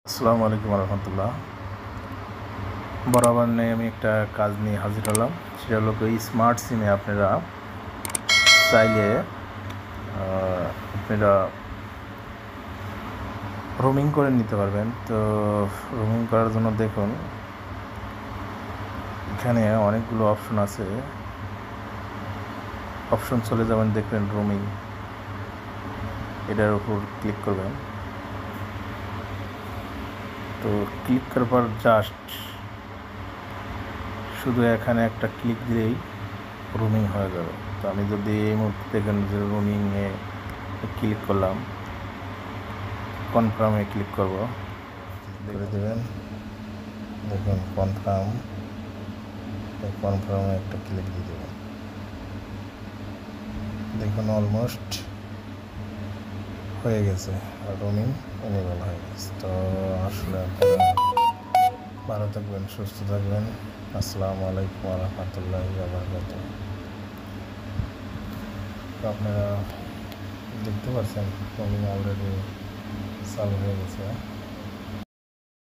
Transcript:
আসসালামু আলাইকুম রহমতুল্লাহ। বরাবর নেই আমি একটা কাজ নিয়ে হাজির হলাম। সেটা হলো এই স্মার্ট সিমে আপনারা চাইলে আপনারা রোমিং করে নিতে পারবেন। তো রোমিং করার জন্য দেখুন এখানে অনেকগুলো অপশন আছে। অপশন চলে যাবেন, দেখবেন রোমিং, এটার উপর ক্লিক করবেন। তো ক্লিক করার পর জাস্ট শুধু এখানে একটা ক্লিক দিলেই রোমিং হয়ে যাবে। তো আমি যদি এই মুহূর্তে দেখেন যে রোমিংয়ে ক্লিক করলাম, কনফার্মে ক্লিক করব, করে দেবেন। দেখুন কনফার্মে একটা ক্লিক দিয়ে দেবেন। দেখুন অলমোস্ট হয়ে গেছে, রোমিং এনেবল হয়ে গেছে। তো আসলে আপনারা ভালো থাকবেন, সুস্থ থাকবেন। আসসালামু আলাইকুম রহমতুল্লাহি ওয়া বারাকাতুহু। তো আপনারা দেখতে পাচ্ছেন রোমিং অলরেডি চালু হয়ে গেছে।